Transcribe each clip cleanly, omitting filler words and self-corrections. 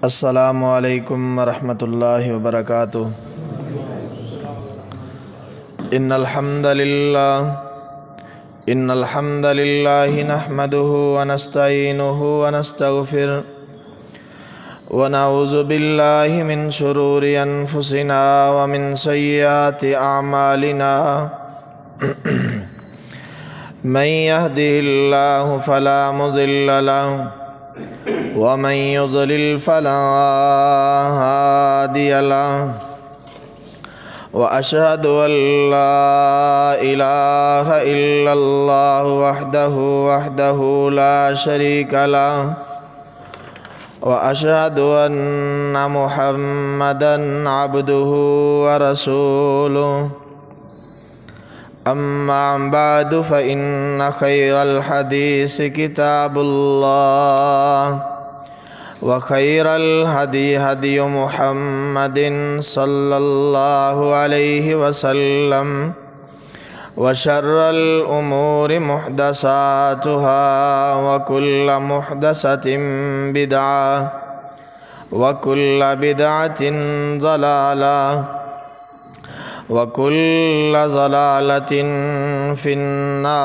السلام علیکم ورحمۃ اللہ وبرکاتہ۔ ان الحمد للہ نحمده ونستعینه ونستغفره ونعوذ باللہ من شرور انفسنا ومن سیئات اعمالنا من يهده اللہ فلا مضل له ومن يضلل فلا هادي له وأشهد أن لا إله إلا الله وحده لا شريك له وأشهد أن محمدًا عبده ورسوله أما بعد فإن خير الحديث كتاب الله وخير الهدي هدي محمد صلى الله عليه وسلم وشر الأمور محدثاتها وكل محدثة بدعة وكل بدعة ضلالة وكل ضلالة في النار۔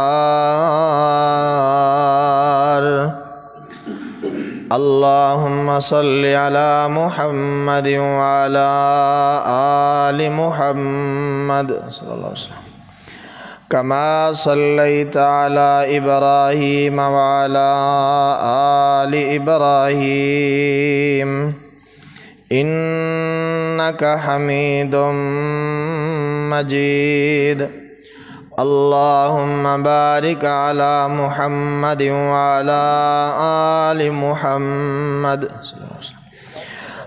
اللهم صل على محمد وعلى آل محمد صلی اللہ علیہ وسلم كما صليت على إبراهيم وعلى آل إبراهيم إنك حميد مجيد۔ اللهم بارك على محمد وعلى آل محمد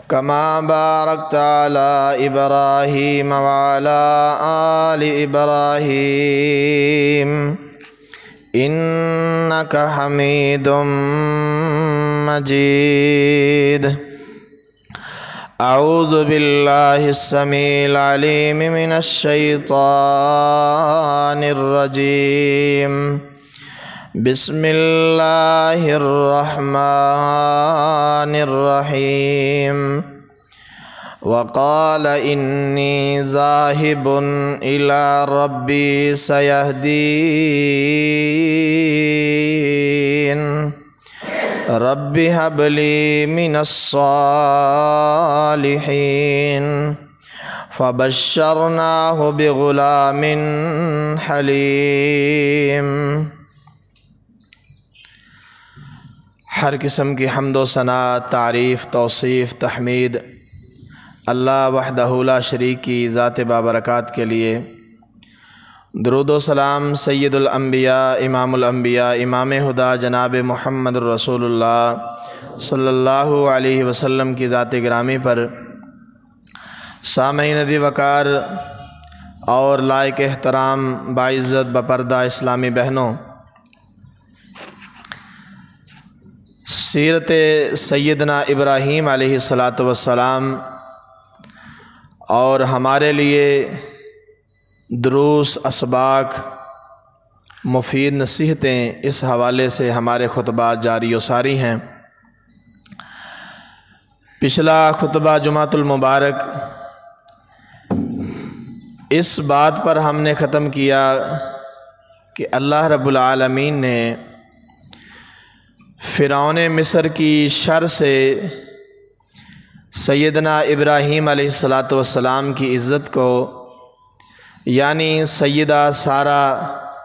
كما باركت على إبراهيم وعلى آل إبراهيم إنك حميد مجيد۔ اعوذ باللہ السمیع العلیم من الشیطان الرجیم، بسم اللہ الرحمن الرحیم۔ وقال انی ذاہب الی ربی سیہدین، رب هب لي من الصالحين، فبشرناه بغلام حليم۔ ہر قسم کی حمد و ثنا، تعریف، توصیف، تحمید اللہ وحدہ لا شریک کی ذات بابرکات کے لیے۔ درود و سلام سید الانبیاء، امام الانبیاء، امام ہدا جناب محمد رسول اللہ صلی اللہ علیہ وسلم کی ذات گرامی پر۔ سامعین دی وقار اور لائق احترام باعزت بپردہ اسلامی بہنوں، سیرت سیدنا ابراہیم علیہ السلام اور ہمارے لیے دروس، اسباق، مفید نصیحتیں اس حوالے سے ہمارے خطبات جاری و ساری ہیں۔ پچھلا خطبہ جمعۃ المبارک اس بات پر ہم نے ختم کیا کہ اللہ رب العالمین نے فرعون مصر کی شر سے سیدنا ابراہیم علیہ السلام کی عزت کو، یعنی سیدہ سارہ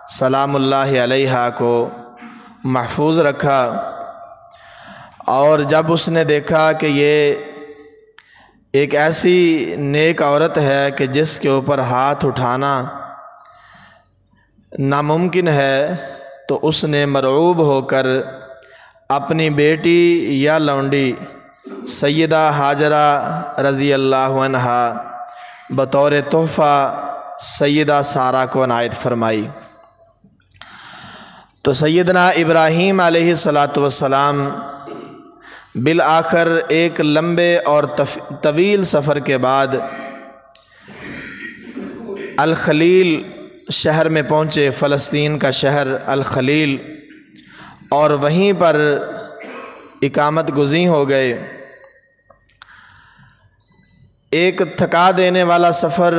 سلام اللہ علیہا کو محفوظ رکھا، اور جب اس نے دیکھا کہ یہ ایک ایسی نیک عورت ہے کہ جس کے اوپر ہاتھ اٹھانا ناممکن ہے، تو اس نے مرعوب ہو کر اپنی بیٹی یا لونڈی سیدہ ہاجرہ رضی اللہ عنہا بطور تحفہ سیدہ سارہ کو عنایت فرمائی۔ تو سیدنا ابراہیم علیہ السلام بالآخر ایک لمبے اور طویل سفر کے بعد الخلیل شہر میں پہنچے، فلسطین کا شہر الخلیل، اور وہیں پر اقامت گزیں ہو گئے۔ ایک تھکا دینے والا سفر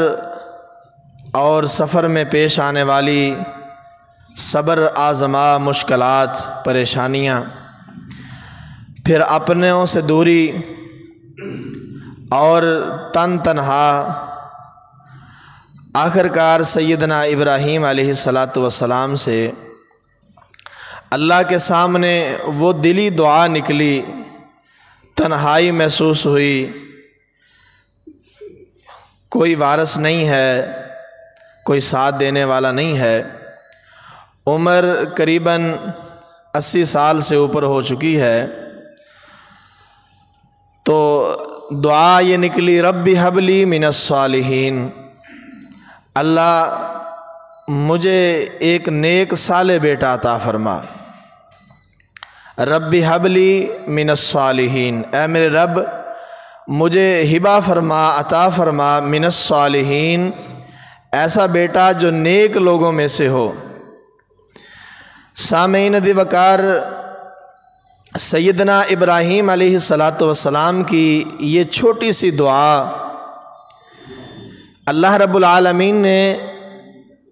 اور سفر میں پیش آنے والی صبر آزما مشکلات پریشانیاں، پھر اپنوں سے دوری اور تنہا، آخر کار سیدنا ابراہیم علیہ السلام سے اللہ کے سامنے وہ دلی دعا نکلی، تنہائی محسوس ہوئی، کوئی وارث نہیں ہے، کوئی ساتھ دینے والا نہیں ہے، عمر قریباً 80 سال سے اوپر ہو چکی ہے، تو دعا یہ نکلی رب ہب لی من الصالحین، اللہ مجھے ایک نیک صالح بیٹا عطا فرما، رب ہب لی من الصالحین، اے میرے رب مجھے ہبہ فرما، عطا فرما، من الصالحین، ایسا بیٹا جو نیک لوگوں میں سے ہو۔ سامعین دی وقار، سیدنا ابراہیم علیہ السلام کی یہ چھوٹی سی دعا اللہ رب العالمین نے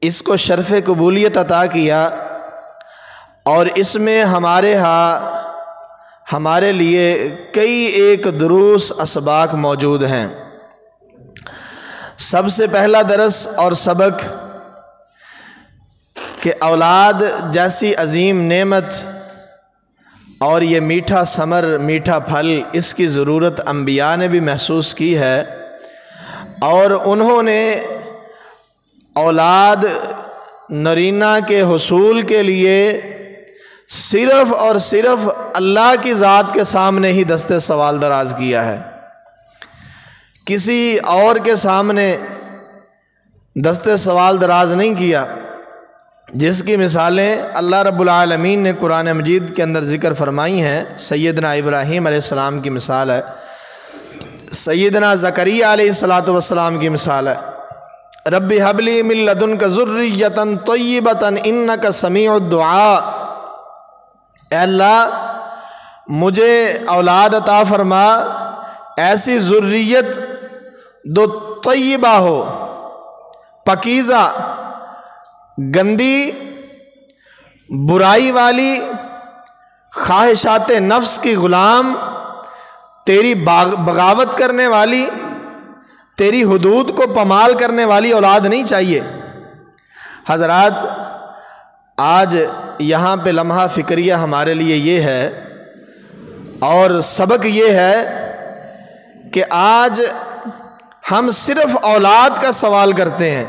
اس کو شرف قبولیت عطا کیا، اور اس میں ہمارے لیے کئی ایک دروس اسباق موجود ہیں۔ سب سے پہلا درس اور سبق کہ اولاد جیسی عظیم نعمت اور یہ میٹھا ثمر، میٹھا پھل، اس کی ضرورت انبیاء نے بھی محسوس کی ہے، اور انہوں نے اولاد نرینہ کے حصول کے لیے صرف اور صرف اللہ کی ذات کے سامنے ہی دست سوال دراز کیا ہے، کسی اور کے سامنے دست سوال دراز نہیں کیا، جس کی مثالیں اللہ رب العالمین نے قرآن مجید کے اندر ذکر فرمائی ہیں۔ سیدنا ابراہیم علیہ السلام کی مثال ہے، سیدنا زکریا علیہ السلام کی مثال ہے، رب ہب لی من لدنک ذریۃ طیبۃ انک سمیع الدعاء، اے اللہ مجھے اولاد عطا فرما، ایسی ذریت دو طیبہ ہو، پاکیزہ، گندی، برائی والی، خواہشات نفس کی غلام، تیری بغاوت کرنے والی، تیری حدود کو پامال کرنے والی اولاد نہیں چاہیے۔ حضرات، آج یہاں پہ لمحہ فکریہ ہمارے لیے یہ ہے، اور سبق یہ ہے کہ آج ہم صرف اولاد کا سوال کرتے ہیں،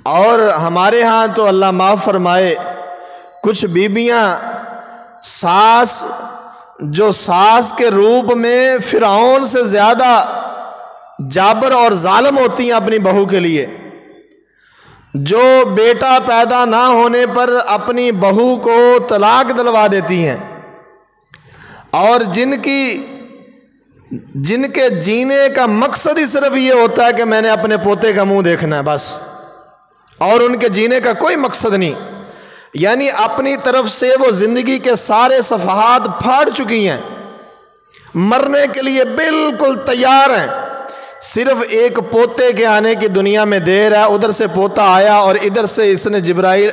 اور ہمارے ہاں تو اللہ معاف فرمائے کچھ بیویاں جو ساس کے روپ میں فرعون سے زیادہ جابر اور ظالم ہوتی ہیں اپنی بہو کے لیے، جو بیٹا پیدا نہ ہونے پر اپنی بہو کو طلاق دلوا دیتی ہیں، اور جن کے جینے کا مقصد ہی صرف یہ ہوتا ہے کہ میں نے اپنے پوتے کا منہ دیکھنا ہے بس، اور ان کے جینے کا کوئی مقصد نہیں، یعنی اپنی طرف سے وہ زندگی کے سارے صفحات پھاڑ چکی ہیں، مرنے کے لیے بالکل تیار ہیں، صرف ایک پوتے کے آنے کی دنیا میں دیر ہے، ادھر سے پوتا آیا اور ادھر سے اس نے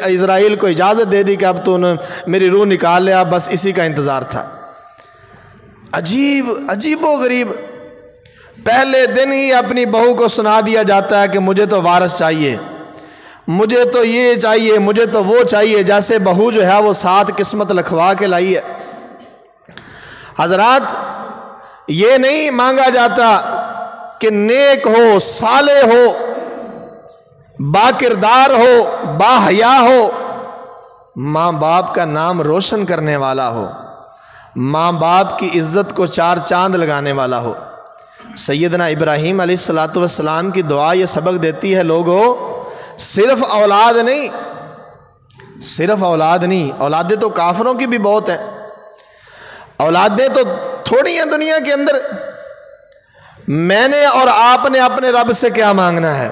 اسرائیل کو اجازت دے دی کہ اب تو نے میری روح نکال لیا، بس اسی کا انتظار تھا۔ عجیب و غریب، پہلے دن ہی اپنی بہو کو سنا دیا جاتا ہے کہ مجھے تو وارث چاہیے، مجھے تو یہ چاہیے، مجھے تو وہ چاہیے، جیسے بہو جو ہے وہ 7 قسمت لکھوا کے لائی ہے۔ حضرات، یہ نہیں مانگا جاتا کہ نیک ہو، صالح ہو، با کردار ہو، با حیا ہو، ماں باپ کا نام روشن کرنے والا ہو، ماں باپ کی عزت کو 4 چاند لگانے والا ہو۔ سیدنا ابراہیم علیہ السلام کی دعا یہ سبق دیتی ہے، لوگوں صرف اولاد نہیں، اولادیں تو کافروں کی بھی بہت ہیں، اولادیں تو تھوڑی ہیں دنیا کے اندر۔ میں نے اور آپ نے اپنے رب سے کیا مانگنا ہے؟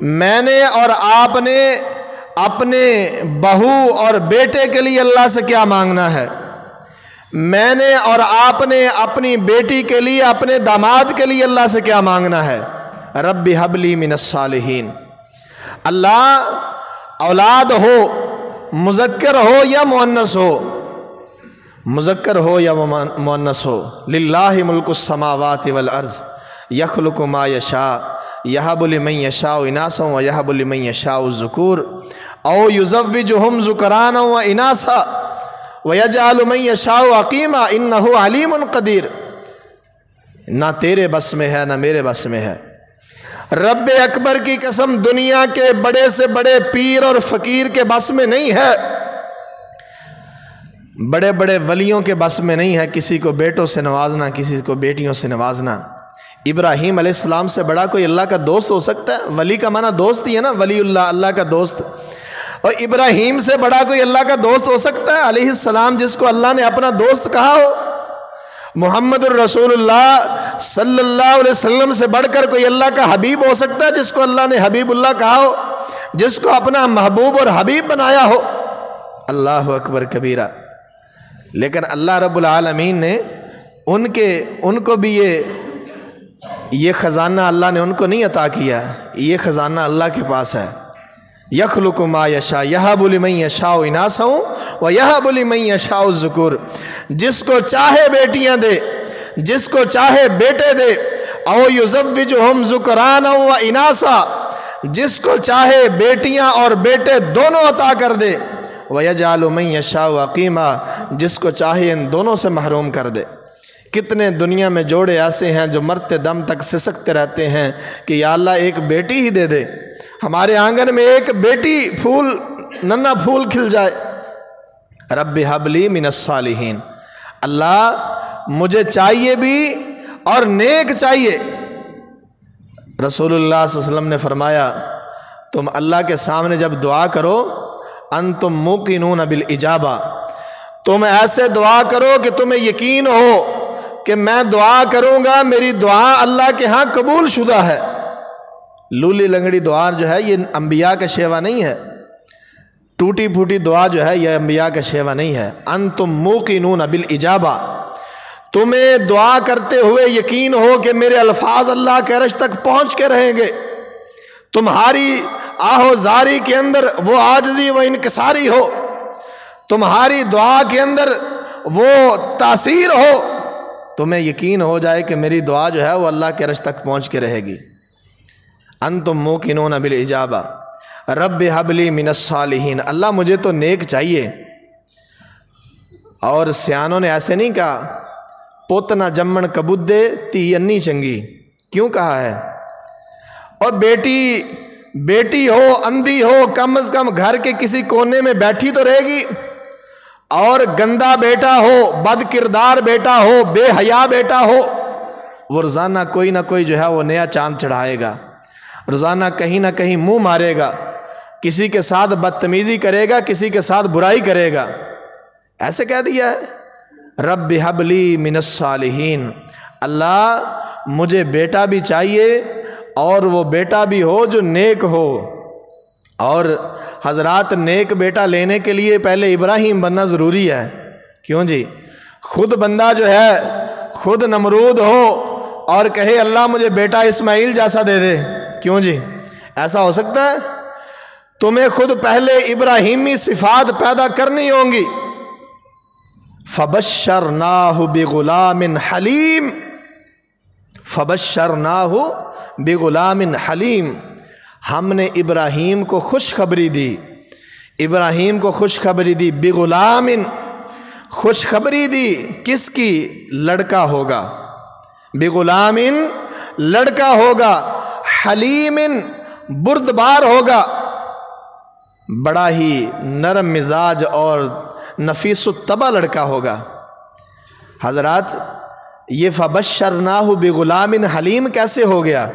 میں نے اور آپ نے اپنے بہو اور بیٹے کے لیے اللہ سے کیا مانگنا ہے؟ میں نے اور آپ نے اپنی بیٹی کے لیے، اپنے داماد کے لیے اللہ سے کیا مانگنا ہے؟ رب ہب لی من الصالحین۔ اللہ اولاد ہو، مذکر ہو یا مؤنث ہو، مذکر ہو یا مؤنث ہو، للہ ملک السماوات والارض یخلق ما یشاء یہب لمن یشاء اناثا ویہب لمن یشاء الذکور او یزوجہم ذکرانا واناثا ویجعل من یشاء عقیما انہ علیم قدیر۔ نہ تیرے بس میں ہے نہ میرے بس میں ہے۔ رب اکبر کی قسم، دنیا کے بڑے سے بڑے پیر اور فقیر کے بس میں نہیں ہے، بڑے بڑے ولیوں کے بس میں نہیں ہے کسی کو بیٹوں سے نوازنا، کسی کو بیٹیوں سے نوازنا۔ ابراہیم علیہ السلام سے بڑا کوئی اللہ کا دوست ہو سکتا ہے؟ ولی کا معنی دوست ہی ہے نا، ولی اللہ، اللہ کا دوست۔ اور ابراہیم سے بڑا کوئی اللہ کا دوست ہو سکتا ہے علیہ السلام، جس کو اللہ نے اپنا دوست کہا ہو؟ محمد الرسول اللہ صلی اللہ علیہ وسلم سے بڑھ کر کوئی اللہ کا حبیب ہو سکتا ہے، جس کو اللہ نے حبیب اللہ کہا ہو، جس کو اپنا محبوب اور حبیب بنایا ہو؟ اللہ اکبر کبیرہ۔ لیکن اللہ رب العالمین نے ان کو بھی یہ خزانہ اللہ نے ان کو نہیں عطا کیا، یہ خزانہ اللہ کے پاس ہے۔ یخلق ما یشاء یہب لمن یشاء اناثا ویہب لمن یشاء الذکور۔ جس کو چاہے بیٹیاں دے، جس کو چاہے بیٹے دے، او یزوجہم ذکرانا واناثا، جس کو چاہے بیٹیاں اور بیٹے دونوں عطا کر دے، ویجعل من یشاء عقیما، جس کو چاہے ان دونوں سے محروم کر دے۔ کتنے دنیا میں جوڑے ایسے ہیں جو مرتے دم تک سسکتے رہتے ہیں کہ یا اللہ ایک بیٹی ہی دے دے، ہمارے آنگن میں ایک بیٹی ننا پھول کھل جائے۔ رب ہب لی من الصالحین، اللہ مجھے چاہیے بھی اور نیک چاہیے۔ رسول اللہ صلی اللہ علیہ وسلم نے فرمایا، تم اللہ کے سامنے جب دعا کرو، انتم موقنون بالاجابہ، تم ایسے دعا کرو کہ تمہیں یقین ہو کہ میں دعا کروں گا، میری دعا اللہ کے ہاں قبول شدہ ہے۔ لولی لنگڑی دعا جو ہے یہ انبیاء کا شیوا نہیں ہے، ٹوٹی پھوٹی دعا جو ہے یہ انبیاء کا شیوا نہیں ہے۔ انتم موقنون بالاجابہ، تمہیں دعا کرتے ہوئے یقین ہو کہ میرے الفاظ اللہ کے عرش تک پہنچ کے رہیں گے، تمہاری آہو زاری کے اندر وہ عاجزی و انکساری ہو، تمہاری دعا کے اندر وہ تاثیر ہو، تمہیں یقین ہو جائے کہ میری دعا جو ہے وہ اللہ کے عرش تک پہنچ کے رہے گی۔ انتم موقنون بالاجابہ رب ہب لی من الصالحین، اللہ مجھے تو نیک چاہیے۔ اور سیانوں نے ایسے نہیں کہا پوتنا جمن کبدے تی انی چنگی، کیوں کہا ہے؟ اور بیٹی ہو، اندھی ہو، کم از کم گھر کے کسی کونے میں بیٹھی تو رہے گی، اور گندا بیٹا ہو، بد کردار بیٹا ہو، بے حیا بیٹا ہو، وہ روزانہ کوئی نہ کوئی جو ہے وہ نیا چاند چڑھائے گا، روزانہ کہیں نہ کہیں منہ مارے گا، کسی کے ساتھ بدتمیزی کرے گا، کسی کے ساتھ برائی کرے گا۔ ایسے کہہ دیا ہے رب ہب لی من الصالحین، اللہ مجھے بیٹا بھی چاہیے اور وہ بیٹا بھی ہو جو نیک ہو۔ اور حضرات نیک بیٹا لینے کے لیے پہلے ابراہیم بننا ضروری ہے۔ کیوں جی؟ خود بندہ جو ہے خود نمرود ہو اور کہے اللہ مجھے بیٹا اسماعیل جیسا دے دے، کیوں جی؟ ایسا ہو سکتا ہے؟ تمہیں خود پہلے ابراہیمی صفات پیدا کرنی ہوں گی۔ فَبَشَّرْنَاهُ بِغُلَامٍ حَلِيمٍ، فَبَشَّرْنَاهُ بِغُلَامٍ حَلِيمٍ، ہم نے ابراہیم کو خوشخبری دی، ابراہیم کو خوشخبری دی، بغلام، خوشخبری دی کس کی؟ لڑکا ہوگا، بغلام لڑکا ہوگا، حلیم بردبار ہوگا، بڑا ہی نرم مزاج اور نفیس الطبع لڑکا ہوگا۔ حضرات یہ فبشرناہ بغلام حلیم کیسے ہو گیا؟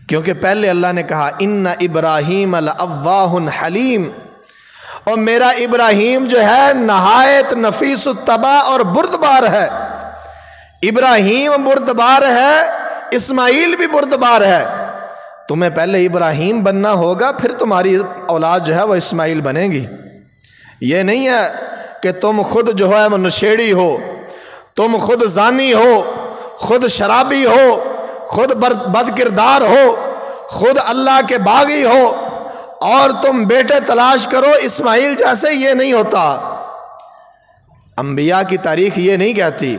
کیونکہ پہلے اللہ نے کہا ان ابراہیم لأواہ حلیم، اور میرا ابراہیم جو ہے نہایت نفیس الطبع اور بردبار ہے۔ ابراہیم بردبار ہے، اسماعیل بھی بردبار ہے، تمہیں پہلے ابراہیم بننا ہوگا، پھر تمہاری اولاد جو ہے وہ اسماعیل بنے گی۔ یہ نہیں ہے کہ تم خود جو ہے وہ نشیڑی ہو، تم خود زانی ہو، خود شرابی ہو، خود بد کردار ہو، خود اللہ کے باغی ہو، اور تم بیٹے تلاش کرو اسماعیل جیسے، یہ نہیں ہوتا۔ انبیاء کی تاریخ یہ نہیں کہتی۔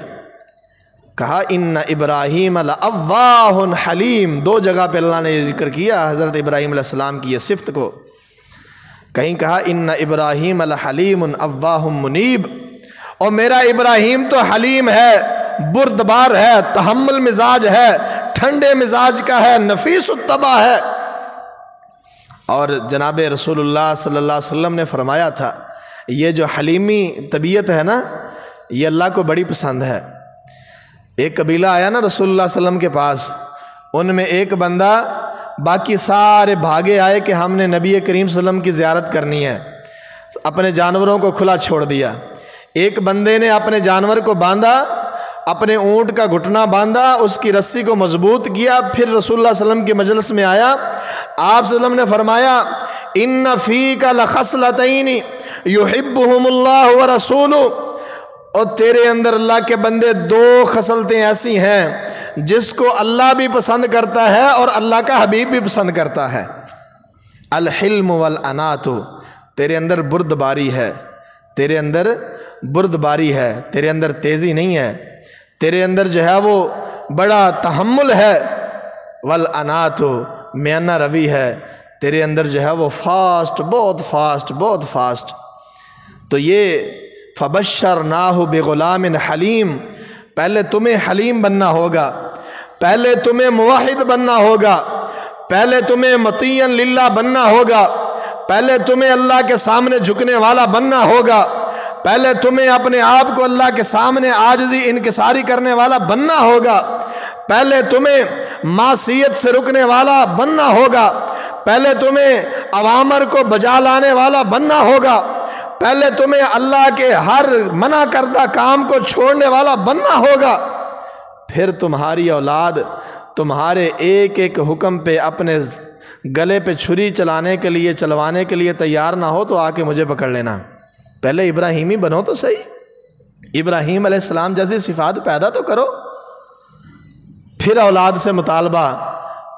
کہا ان ابراہیم لأواہ حلیم، دو جگہ پہ اللہ نے یہ ذکر کیا حضرت ابراہیم علیہ السلام کی یہ صفت کو۔ کہیں کہا ان ابراہیم لحلیم اواہ منیب، اور میرا ابراہیم تو حلیم ہے، بردبار ہے، تحمل مزاج ہے، ٹھنڈے مزاج کا ہے، نفیس الطبع ہے۔ اور جناب رسول اللہ صلی اللہ علیہ وسلم نے فرمایا تھا یہ جو حلیمی طبیعت ہے نا، یہ اللہ کو بڑی پسند ہے۔ ایک قبیلہ آیا نا رسول اللہ صلی اللہ علیہ وسلم کے پاس، ان میں ایک بندہ، باقی سارے بھاگے آئے کہ ہم نے نبی کریم صلی اللہ علیہ وسلم کی زیارت کرنی ہے، اپنے جانوروں کو کھلا چھوڑ دیا۔ ایک بندے نے اپنے جانور کو باندھا، اپنے اونٹ کا گھٹنا باندھا، اس کی رسی کو مضبوط کیا، پھر رسول اللہ صلی اللہ علیہ وسلم کی مجلس میں آیا۔ آپ صلی اللہ علیہ وسلم نے فرمایا ان فیک لخصلتین یحبہم اللہ ورسولہ، اور تیرے اندر اللہ کے بندے دو خصلتیں ایسی ہیں جس کو اللہ بھی پسند کرتا ہے اور اللہ کا حبیب بھی پسند کرتا ہے۔ الحلم والانات، تیرے اندر بردباری ہے، تیرے اندر بردباری ہے، تیرے اندر تیزی نہیں ہے، تیرے اندر جو ہے وہ بڑا تحمل ہے۔ والانات، میانہ روی ہے، تیرے اندر جو ہے وہ فاسٹ، بہت فاسٹ، بہت فاسٹ۔ تو یہ فبشرناہ بغلام حلیم، پہلے تمہیں حلیم بننا ہوگا، پہلے تمہیں موحد بننا ہوگا، پہلے تمہیں مطیع للہ بننا ہوگا، پہلے تمہیں اللہ کے سامنے جھکنے والا بننا ہوگا، پہلے تمہیں اپنے آپ کو اللہ کے سامنے عاجزی انکساری کرنے والا بننا ہوگا، پہلے تمہیں معصیت سے رکنے والا بننا ہوگا، پہلے تمہیں اوامر کو بجا لانے والا بننا ہوگا، پہلے تمہیں اللہ کے ہر منع کردہ کام کو چھوڑنے والا بننا ہوگا۔ پھر تمہاری اولاد تمہارے ایک ایک حکم پہ اپنے گلے پہ چھری چلوانے کے لیے تیار نہ ہو تو آ کے مجھے پکڑ لینا۔ پہلے ابراہیمی بنو تو صحیح، ابراہیم علیہ السلام جیسی صفات پیدا تو کرو، پھر اولاد سے مطالبہ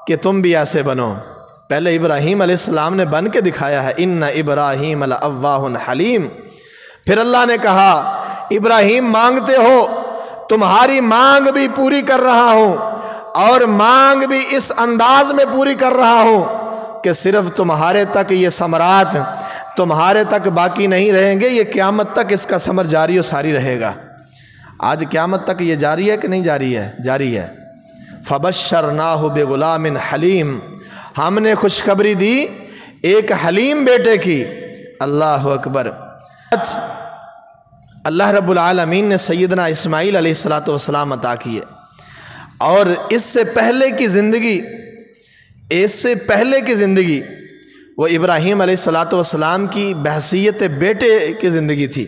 کہ تم بھی ایسے بنو۔ پہلے ابراہیم علیہ السلام نے بن کے دکھایا ہے، ان ابراہیم لأواہ حلیم۔ پھر اللہ نے کہا ابراہیم مانگتے ہو، تمہاری مانگ بھی پوری کر رہا ہوں، اور مانگ بھی اس انداز میں پوری کر رہا ہوں کہ صرف تمہارے تک یہ ثمرات تمہارے تک باقی نہیں رہیں گے، یہ قیامت تک اس کا ثمر جاری و ساری رہے گا۔ آج قیامت تک یہ جاری ہے کہ نہیں جاری ہے؟ جاری ہے۔ فبشرناہ بغلام حلیم، ہم نے خوشخبری دی ایک حلیم بیٹے کی۔ اللہ اکبر۔ اللہ رب العالمین نے سیدنا اسماعیل علیہ السلام عطا کیے، اور اس سے پہلے کی زندگی وہ ابراہیم علیہ السلام کی بحیثیت بیٹے کی زندگی تھی،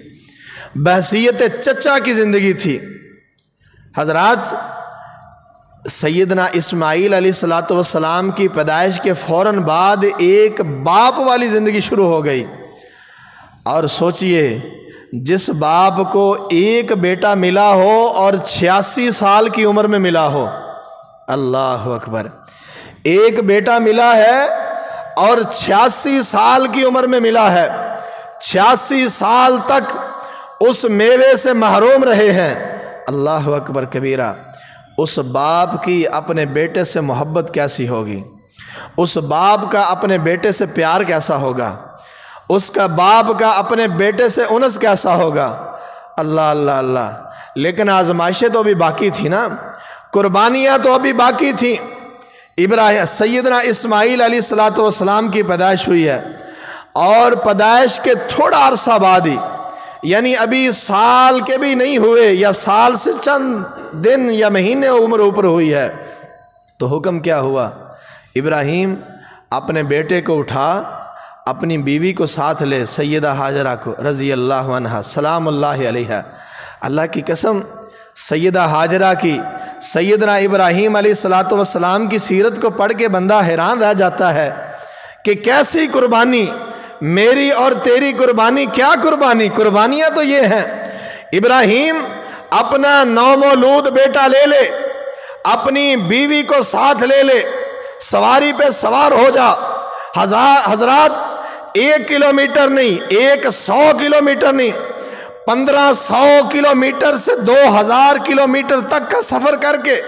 بحیثیت چچا کی زندگی تھی۔ حضرات، سیدنا اسماعیل علیہ السلام کی پیدائش کے فوراً بعد ایک باپ والی زندگی شروع ہو گئی۔ اور سوچئے، جس باپ کو ایک بیٹا ملا ہو اور 86 سال کی عمر میں ملا ہو، اللہ اکبر، ایک بیٹا ملا ہے اور 86 سال کی عمر میں ملا ہے، 86 سال تک اس میوے سے محروم رہے ہیں، اللہ اکبر کبیرہ۔ اس باپ کی اپنے بیٹے سے محبت کیسی ہوگی، اس باپ کا اپنے بیٹے سے پیار کیسا ہوگا، اس کا باپ کا اپنے بیٹے سے انس کیسا ہوگا، اللہ اللہ اللہ۔ لیکن آزمائشیں تو ابھی باقی تھی نا، قربانیاں تو ابھی باقی تھیں۔ سیدنا اسماعیل علیہ السلام کی پیدائش ہوئی ہے، اور پیدائش کے تھوڑا عرصہ بعد ہی، یعنی ابھی سال کے بھی نہیں ہوئے، یا سال سے چند دن یا مہینے عمر اوپر ہوئی ہے، تو حکم کیا ہوا؟ ابراہیم اپنے بیٹے کو اٹھا، اپنی بیوی کو ساتھ لے، سیدہ ہاجرہ کو رضی اللہ عنہا سلام اللہ علیہا۔ اللہ کی قسم، سیدہ ہاجرہ کی سیدنا ابراہیم علیہ السلام کی سیرت کو پڑھ کے بندہ حیران رہ جاتا ہے کہ کیسی قربانی، میری اور تیری قربانی کیا قربانی؟ قربانیاں تو یہ ہیں، ابراہیم اپنا نومولود بیٹا لے لے، اپنی بیوی کو ساتھ لے لے، سواری پہ سوار ہو جا، حضرات 1 کلومیٹر نہیں، 100 کلومیٹر نہیں، 1500 کلومیٹر سے 2000 کلومیٹر تک کا سفر کر کے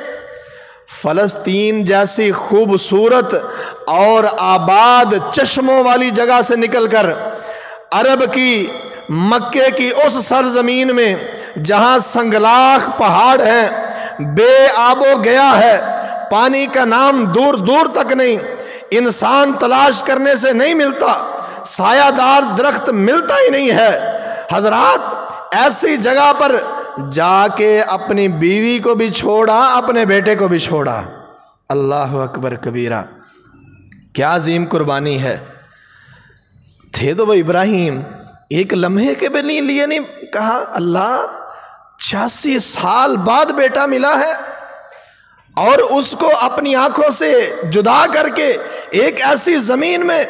فلسطین جیسی خوبصورت اور آباد چشموں والی جگہ سے نکل کر عرب کی مکے کی اس سرزمین میں جہاں سنگلاخ پہاڑ ہیں، بے آب و گیا ہے، پانی کا نام دور دور تک نہیں، انسان تلاش کرنے سے نہیں ملتا، سایہ دار درخت ملتا ہی نہیں ہے، حضرات ایسی جگہ پر جا کے اپنی بیوی کو بھی چھوڑا، اپنے بیٹے کو بھی چھوڑا۔ اللہ اکبر کبیرہ، کیا عظیم قربانی ہے۔ تھے تو وہ ابراہیم، ایک لمحے کے بھی لیے نہیں کہا اللہ 86 سال بعد بیٹا ملا ہے اور اس کو اپنی آنکھوں سے جدا کر کے ایک ایسی زمین میں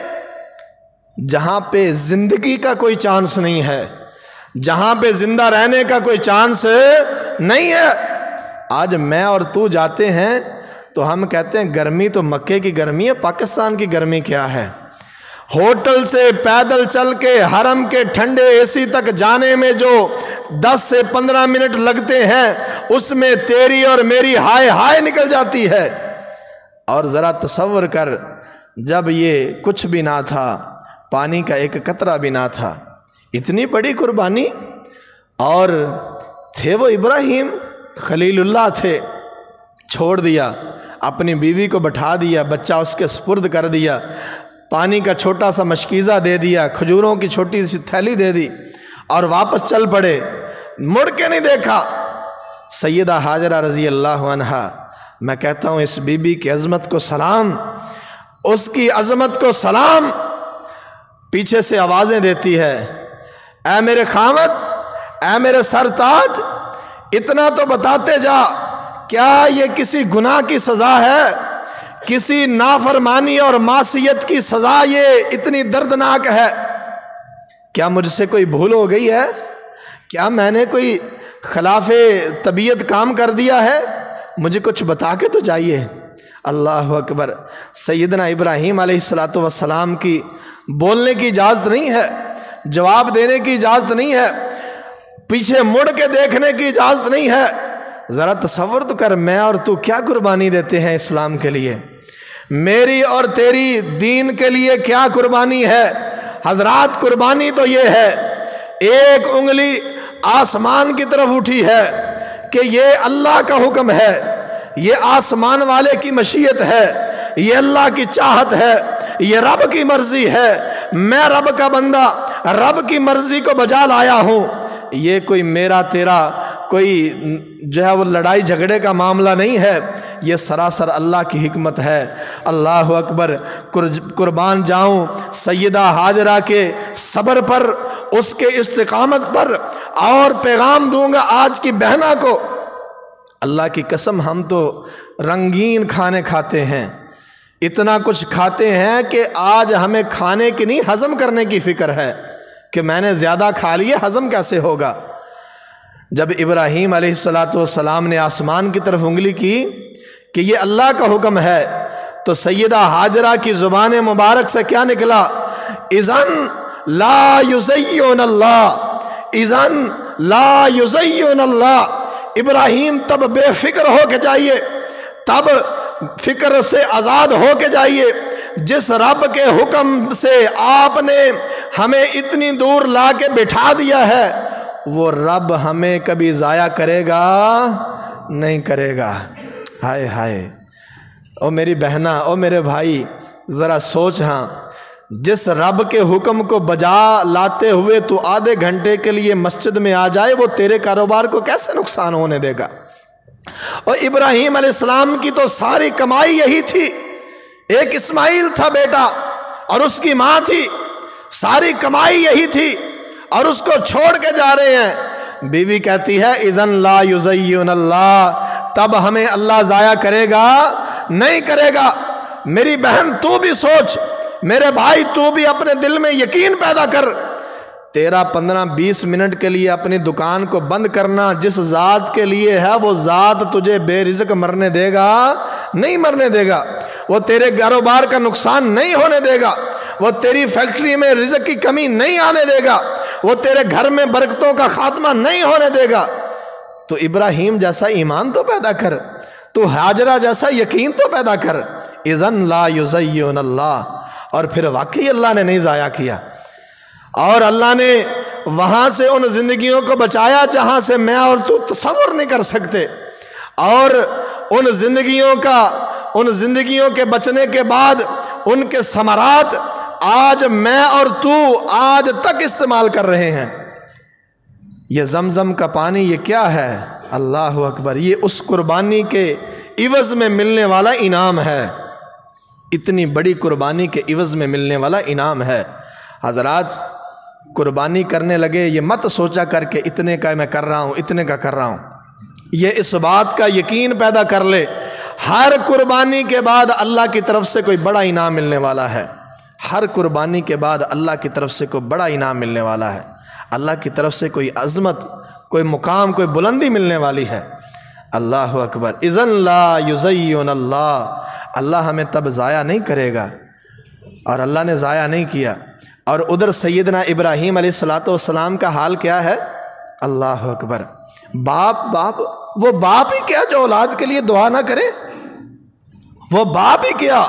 جہاں پہ زندگی کا کوئی چانس نہیں ہے، جہاں پہ زندہ رہنے کا کوئی چانس نہیں ہے۔ آج میں اور تو جاتے ہیں تو ہم کہتے ہیں گرمی تو مکے کی گرمی ہے، پاکستان کی گرمی کیا ہے؟ ہوٹل سے پیدل چل کے حرم کے ٹھنڈے اے سی تک جانے میں جو 10 سے 15 منٹ لگتے ہیں اس میں تیری اور میری ہائے ہائے نکل جاتی ہے۔ اور ذرا تصور کر جب یہ کچھ بھی نہ تھا، پانی کا ایک قطرہ بھی نہ تھا، اتنی بڑی قربانی، اور تھے وہ ابراہیم خلیل اللہ تھے، چھوڑ دیا، اپنی بیوی کو بٹھا دیا، بچہ اس کے سپرد کر دیا، پانی کا چھوٹا سا مشکیزہ دے دیا، کھجوروں کی چھوٹی سی تھیلی دے دی اور واپس چل پڑے، مڑ کے نہیں دیکھا۔ سیدہ ہاجرہ رضی اللہ عنہا، میں کہتا ہوں اس بی بی کی عظمت کو سلام، اس کی عظمت کو سلام۔ پیچھے سے آوازیں دیتی ہے، اے میرے خامد، اے میرے سرتاج، اتنا تو بتاتے جا، کیا یہ کسی گناہ کی سزا ہے؟ کسی نافرمانی اور معصیت کی سزا یہ اتنی دردناک ہے؟ کیا مجھ سے کوئی بھول ہو گئی ہے؟ کیا میں نے کوئی خلاف طبیعت کام کر دیا ہے؟ مجھے کچھ بتا کے تو جائیے۔ اللہ اکبر۔ سیدنا ابراہیم علیہ السلام کی بولنے کی اجازت نہیں ہے، جواب دینے کی اجازت نہیں ہے، پیچھے مڑ کے دیکھنے کی اجازت نہیں ہے۔ ذرا تصور تو کر، میں اور تو کیا قربانی دیتے ہیں اسلام کے لیے، میری اور تیری دین کے لیے کیا قربانی ہے۔ حضرات قربانی تو یہ ہے، ایک انگلی آسمان کی طرف اٹھی ہے کہ یہ اللہ کا حکم ہے، یہ آسمان والے کی مشیت ہے، یہ اللہ کی چاہت ہے، یہ رب کی مرضی ہے، میں رب کا بندہ رب کی مرضی کو بجا لایا ہوں۔ یہ کوئی میرا تیرا کوئی جو ہے وہ لڑائی جھگڑے کا معاملہ نہیں ہے، یہ سراسر اللہ کی حکمت ہے۔ اللہ اکبر۔ قربان جاؤں سیدہ ہاجرہ کے صبر پر، اس کے استقامت پر، اور پیغام دوں گا آج کی بہنہ کو، اللہ کی قسم ہم تو رنگین کھانے کھاتے ہیں، اتنا کچھ کھاتے ہیں کہ آج ہمیں کھانے کی نہیں ہضم کرنے کی فکر ہے کہ میں نے زیادہ کھا لیے، ہضم کیسے ہوگا۔ جب ابراہیم علیہ السلام نے آسمان کی طرف انگلی کی کہ یہ اللہ کا حکم ہے، تو سیدہ ہاجرہ کی زبان مبارک سے کیا نکلا؟ اذن لا یزین اللہ، اذن لا یزین اللہ۔ ابراہیم تب بے فکر ہو کے جائیے، تب فکر سے آزاد ہو کے جائیے، جس رب کے حکم سے آپ نے ہمیں اتنی دور لا کے بٹھا دیا ہے، وہ رب ہمیں کبھی ضائع کرے گا نہیں کرے گا۔ ہائے ہائے۔ او میری بہنہ، او میرے بھائی، ذرا سوچ، ہاں جس رب کے حکم کو بجا لاتے ہوئے تو آدھے گھنٹے کے لیے مسجد میں آ جائے، وہ تیرے کاروبار کو کیسے نقصان ہونے دے گا؟ اور ابراہیم علیہ السلام کی تو ساری کمائی یہی تھی، ایک اسماعیل تھا بیٹا اور اس کی ماں تھی، ساری کمائی یہی تھی، اور اس کو چھوڑ کے جا رہے ہیں۔ بیوی کہتی ہے اذن لا یزین اللہ، تب ہمیں اللہ ضائع کرے گا نہیں کرے گا۔ میری بہن تو بھی سوچ، میرے بھائی تو بھی اپنے دل میں یقین پیدا کر، تیرا 15-20 منٹ کے لیے اپنی دکان کو بند کرنا جس ذات کے لیے ہے، وہ ذات تجھے بے رزق مرنے دے گا؟ نہیں مرنے دے گا۔ وہ تیرے کاروبار کا نقصان نہیں ہونے دے گا، وہ تیری فیکٹری میں رزق کی کمی نہیں آنے دے گا، وہ تیرے گھر میں برکتوں کا خاتمہ نہیں ہونے دے گا۔ تو ابراہیم جیسا ایمان تو پیدا کر، تو ہاجرہ جیسا یقین تو پیدا کر۔ اذن لا یضیعن اللہ، اور پھر واقعی اللہ نے نہیں ضائع کیا، اور اللہ نے وہاں سے ان زندگیوں کو بچایا جہاں سے میں اور تو تصور نہیں کر سکتے، اور ان زندگیوں کے بچنے کے بعد ان کے ثمرات آج میں اور تو آج تک استعمال کر رہے ہیں۔ یہ زمزم کا پانی یہ کیا ہے؟ اللہ اکبر، یہ اس قربانی کے عوض میں ملنے والا انعام ہے، اتنی بڑی قربانی کے عوض میں ملنے والا انعام ہے۔ حضرات قربانی کرنے لگے یہ مت سوچا کر کے اتنے کا میں کر رہا ہوں، اتنے کا کر رہا ہوں، یہ اس بات کا یقین پیدا کر لے ہر قربانی کے بعد اللہ کی طرف سے کوئی بڑا انعام ملنے والا ہے، ہر قربانی کے بعد اللہ کی طرف سے کوئی بڑا انعام ملنے والا ہے، اللہ کی طرف سے کوئی عظمت، کوئی مقام، کوئی بلندی ملنے والی ہے۔ اللہ اکبر، اذن لا یضیعن اللہ، اللہ ہمیں تب ضائع نہیں کرے گا، اور اللہ نے ضائع نہیں کیا۔ اور ادھر سیدنا ابراہیم علیہ السلام کا حال کیا ہے؟ اللہ اکبر، باپ وہ باپ ہی کیا جو اولاد کے لیے دعا نہ کرے؟ وہ باپ ہی کیا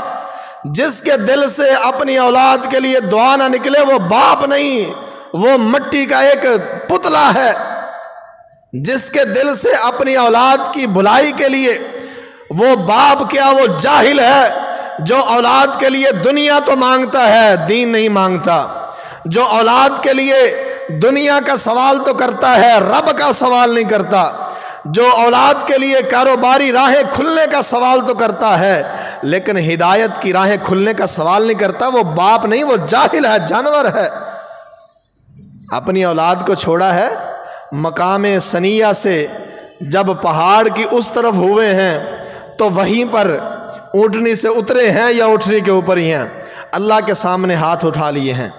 جس کے دل سے اپنی اولاد کے لیے دعا نہ نکلے؟ وہ باپ نہیں، وہ مٹی کا ایک پتلا ہے۔ جس کے دل سے اپنی اولاد کی بھلائی کے لیے، وہ باپ کیا، وہ جاہل ہے جو اولاد کے لیے دنیا تو مانگتا ہے، دین نہیں مانگتا، جو اولاد کے لیے دنیا کا سوال تو کرتا ہے، رب کا سوال نہیں کرتا، جو اولاد کے لیے کاروباری راہیں کھلنے کا سوال تو کرتا ہے لیکن ہدایت کی راہیں کھلنے کا سوال نہیں کرتا، وہ باپ نہیں، وہ جاہل ہے، جانور ہے۔ اپنی اولاد کو چھوڑا ہے مقام ثنیہ سے، جب پہاڑ کی اس طرف ہوئے ہیں تو وہیں پر اونٹنی سے اترے ہیں یا اونٹنی کے اوپر ہی ہیں، اللہ کے سامنے ہاتھ اٹھا لیے ہیں،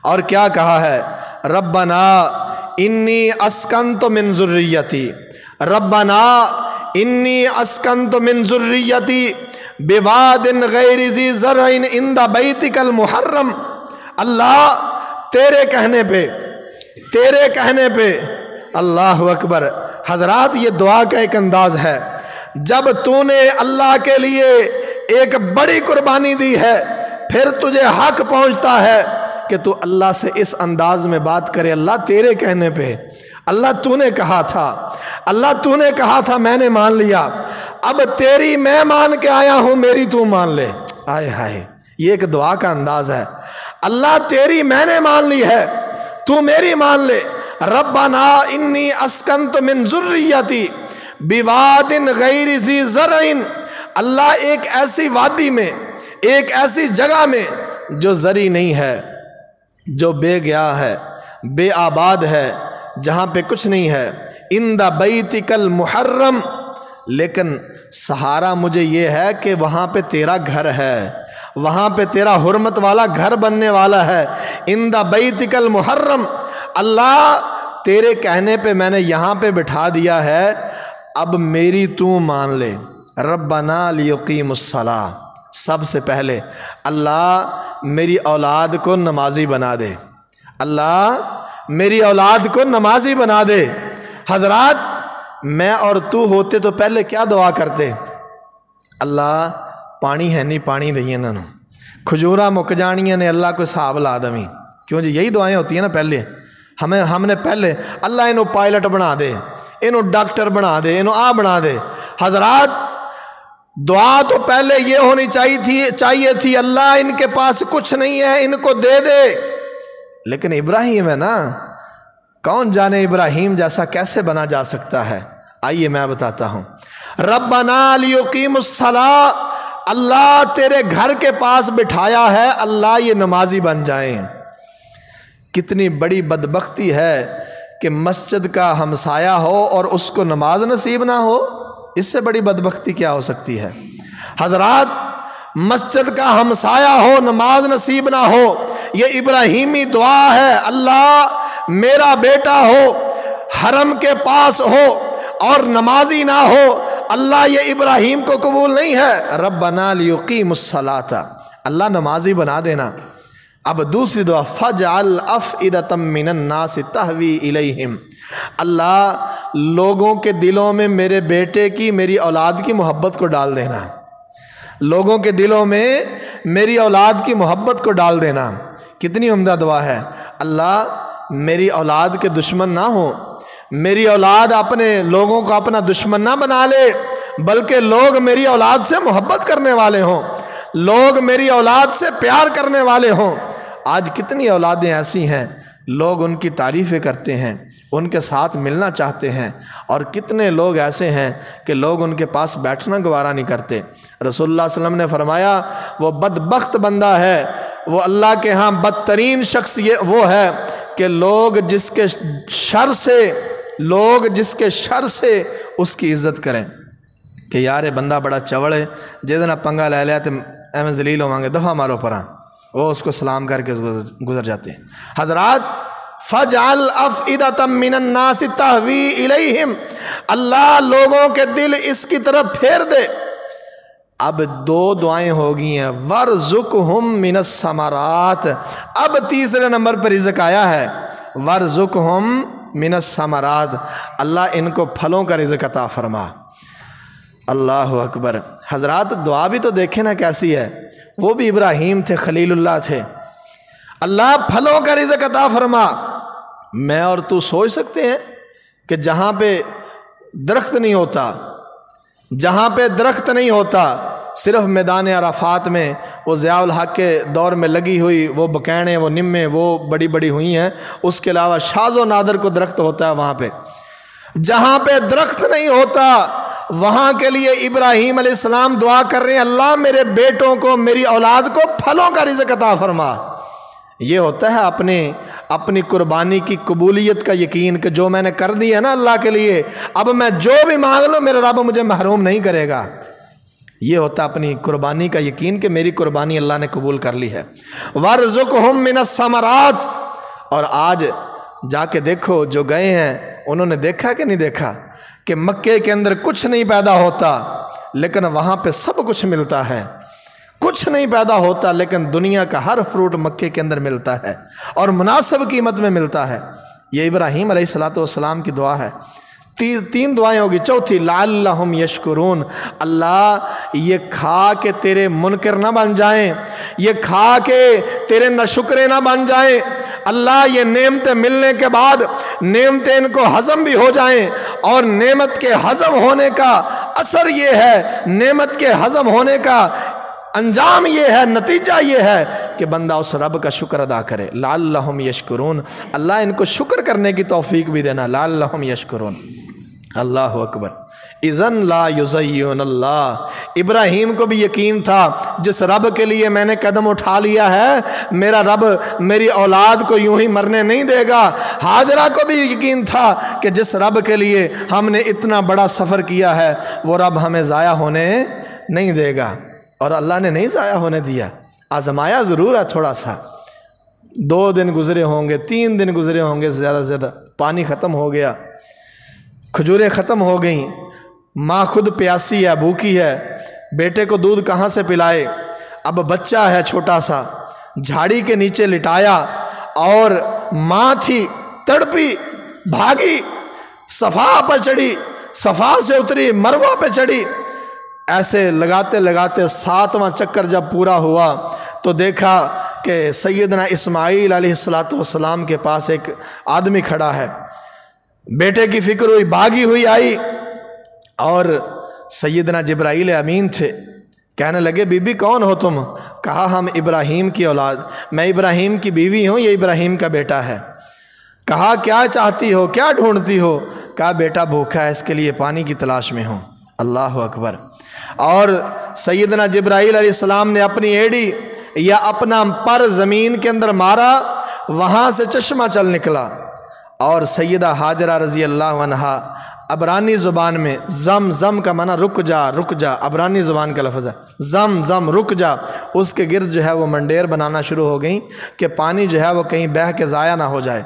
اور کیا کہا ہے؟ ربنا انی اسکنت من ذریتی، ربنا انی اسکنت من ذریتی بواد غیر ذی زرع عند بیتک المحرم۔ اللہ تیرے کہنے پہ اللہ اکبر۔ حضرات یہ دعا کا ایک انداز ہے، جب تو نے اللہ کے لیے ایک بڑی قربانی دی ہے پھر تجھے حق پہنچتا ہے کہ تو اللہ سے اس انداز میں بات کرے، اللہ تیرے کہنے پہ، اللہ تو نے کہا تھا، اللہ تو نے کہا تھا، میں نے مان لیا، اب تیری میں مان کے آیا ہوں، میری تو مان لے۔ آئے ہائے، یہ ایک دعا کا انداز ہے، اللہ تیری میں نے مان لی ہے، تو میری مان لے۔ ربنا انی اسکنت من ذریتی بواد غیر ذی زرع، اللہ ایک ایسی وادی میں، ایک ایسی جگہ میں جو زرعی نہیں ہے، جو بے گیا ہے، بے آباد ہے، جہاں پہ کچھ نہیں ہے، عند بیتک المحرم، لیکن سہارا مجھے یہ ہے کہ وہاں پہ تیرا گھر ہے، وہاں پہ تیرا حرمت والا گھر بننے والا ہے، عند بیتک المحرم، اللہ تیرے کہنے پہ میں نے یہاں پہ بٹھا دیا ہے، اب میری تو مان لے۔ ربنا لیقیم الصلاۃ، سب سے پہلے اللہ میری اولاد کو نمازی بنا دے، اللہ میری اولاد کو نمازی بنا دے۔ حضرات میں اور تو ہوتے تو پہلے کیا دعا کرتے؟ اللہ پانی ہے نہیں، پانی دئیے انہوں نے، کھجورا مک جانیاں نے، اللہ کو حساب لا دیں، کیوں جی یہی دعائیں ہوتی ہیں نا پہلے، ہم نے پہلے اللہ انہوں پائلٹ بنا دے، انہوں ڈاکٹر بنا دے، انہوں بنا دے۔ حضرات دعا تو پہلے یہ ہونی چاہیے تھی اللہ ان کے پاس کچھ نہیں ہے، ان کو دے دے، لیکن ابراہیم ہے نا، کون جانے ابراہیم جیسا کیسے بنا جا سکتا ہے؟ آئیے میں بتاتا ہوں۔ ربنا لیقیم الصلاۃ، اللہ تیرے گھر کے پاس بٹھایا ہے، اللہ یہ نمازی بن جائیں۔ کتنی بڑی بدبختی ہے کہ مسجد کا ہمسایہ ہو اور اس کو نماز نصیب نہ ہو، اس سے بڑی بدبختی کیا ہو سکتی ہے؟ حضرات مسجد کا ہمسایہ ہو نماز نصیب نہ ہو، یہ ابراہیمی دعا ہے، اللہ میرا بیٹا ہو حرم کے پاس ہو اور نمازی نہ ہو، اللہ یہ ابراہیم کو قبول نہیں ہے۔ ربنا لیقیم الصلاۃ، اللہ نمازی بنا دینا۔ اب دوسری دعا فجعل افئدۃ من الناس تہوی الیہم، اللہ لوگوں کے دلوں میں میرے بیٹے کی، میری اولاد کی محبت کو ڈال دینا، لوگوں کے دلوں میں میری اولاد کی محبت کو ڈال دینا۔ کتنی عمدہ دعا ہے، اللہ میری اولاد کے دشمن نہ ہوں، میری اولاد اپنے لوگوں کو اپنا دشمن نہ بنا لے، بلکہ لوگ میری اولاد سے محبت کرنے والے ہوں، لوگ میری اولاد سے پیار کرنے والے ہوں۔ آج کتنی اولادیں ایسی ہیں لوگ ان کی تعریفیں کرتے ہیں، ان کے ساتھ ملنا چاہتے ہیں، اور کتنے لوگ ایسے ہیں کہ لوگ ان کے پاس بیٹھنا گوارا نہیں کرتے۔ رسول اللہ صلی اللہ علیہ وسلم نے فرمایا وہ بدبخت بندہ ہے، وہ اللہ کے ہاں بدترین شخص وہ ہے کہ لوگ جس کے شر سے اس کی عزت کریں، کہ یار بندہ بڑا چوڑ ہے، جس دن پنگا لے لیا تو ایویں ذلیل ہوواں گے، دفعہ مارو پراں، وہ اس کو سلام کر کے گزر جاتے ہیں۔ حضرات فجعل افئدۃ من الناس تہوی الیہم، اللہ لوگوں کے دل اس کی طرف پھیر دے۔ اب دو دعائیں ہو گئی ہیں، وارزقہم من الثمرات، اب تیسرے نمبر پر رزق آیا ہے، وارزقہم من الثمرات، اللہ ان کو پھلوں کا رزق عطا فرما۔ اللہ اکبر۔ حضرات دعا بھی تو دیکھیں نا کیسی ہے، وہ بھی ابراہیم تھے، خلیل اللہ تھے، اللہ پھلوں کا رزق عطا فرما۔ میں اور تو سوچ سکتے ہیں کہ جہاں پہ درخت نہیں ہوتا، جہاں پہ درخت نہیں ہوتا، صرف میدان عرفات میں وہ ضیاء الحق کے دور میں لگی ہوئی وہ بکینے، وہ نمے، وہ بڑی بڑی ہوئی ہیں، اس کے علاوہ شاذ و نادر کو درخت ہوتا ہے وہاں پہ۔ جہاں پہ درخت نہیں ہوتا وہاں کے لیے ابراہیم علیہ السلام دعا کر رہے ہیں، اللہ میرے بیٹوں کو، میری اولاد کو پھلوں کا رزق عطا فرما۔ یہ ہوتا ہے اپنی قربانی کی قبولیت کا یقین کہ جو میں نے کر دی ہے نا اللہ کے لیے، اب میں جو بھی مانگ لوں میرا رب مجھے محروم نہیں کرے گا۔ یہ ہوتا ہے اپنی قربانی کا یقین کہ میری قربانی اللہ نے قبول کر لی ہے۔ وارزقہم من الثمرات، اور آج جا کے دیکھو جو گئے ہیں انہوں نے دیکھا کہ نہیں دیکھا کہ مکے کے اندر کچھ نہیں پیدا ہوتا لیکن وہاں پہ سب کچھ ملتا ہے، کچھ نہیں پیدا ہوتا لیکن دنیا کا ہر فروٹ مکے کے اندر ملتا ہے اور مناسب قیمت میں ملتا ہے۔ یہ ابراہیم علیہ السلام کی دعا ہے۔ تین دعائیں ہوگی، چوتھی لعلہم یشکرون، اللہ یہ کھا کے تیرے منکر نہ بن جائیں، یہ کھا کے تیرے ناشکرے نہ بن جائیں، اللہ یہ نعمتیں ملنے کے بعد نعمتیں ان کو ہضم بھی ہو جائیں، اور نعمت کے ہضم ہونے کا اثر یہ ہے، نعمت کے ہضم ہونے کا انجام یہ ہے، نتیجہ یہ ہے کہ بندہ اس رب کا شکر ادا کرے۔ لعلہم یشکرون، اللہ ان کو شکر کرنے کی توفیق بھی دینا، لعلہم یشکرون۔ اللہ اکبر۔ اذن لا یزین اللہ، ابراہیم کو بھی یقین تھا جس رب کے لیے میں نے قدم اٹھا لیا ہے میرا رب میری اولاد کو یوں ہی مرنے نہیں دے گا۔ ہاجرہ کو بھی یقین تھا کہ جس رب کے لیے ہم نے اتنا بڑا سفر کیا ہے وہ رب ہمیں ضائع ہونے نہیں دے گا، اور اللہ نے نہیں ضائع ہونے دیا، آزمایا ضرور ہے تھوڑا سا۔ 2 دن گزرے ہوں گے، 3 دن گزرے ہوں گے زیادہ سے زیادہ، پانی ختم ہو گیا، کھجوریں ختم ہو گئیں، ماں خود پیاسی ہے، بھوکی ہے، بیٹے کو دودھ کہاں سے پلائے، اب بچہ ہے چھوٹا سا، جھاڑی کے نیچے لٹایا، اور ماں تھی تڑپی، بھاگی، صفا پہ چڑھی، صفا سے اتری، مروہ پہ چڑھی، ایسے لگاتے لگاتے 7واں چکر جب پورا ہوا تو دیکھا کہ سیدنا اسماعیل علیہ السلام کے پاس ایک آدمی کھڑا ہے۔ بیٹے کی فکر ہوئی، بھاگی ہوئی آئی، اور سیدنا جبرائیل امین تھے، کہنے لگے بی بی کون ہو تم؟ کہا ہم ابراہیم کی اولاد، میں ابراہیم کی بیوی ہوں، یہ ابراہیم کا بیٹا ہے۔ کہا کیا چاہتی ہو، کیا ڈھونڈتی ہو؟ کہا بیٹا بھوکا ہے، اس کے لیے پانی کی تلاش میں ہوں۔ اللہ اکبر۔ اور سیدنا جبرائیل علیہ السلام نے اپنی ایڑی یا اپنا پر زمین کے اندر مارا، وہاں سے چشمہ چل نکلا، اور سیدہ ہاجرہ رضی اللہ عنہا عبرانی زبان میں زم زم کا معنی رک جا رک جا، عبرانی زبان کا لفظ ہے، زم زم رک جا، اس کے گرد جو ہے وہ منڈیر بنانا شروع ہو گئیں کہ پانی جو ہے وہ کہیں بہہ کے ضائع نہ ہو جائے۔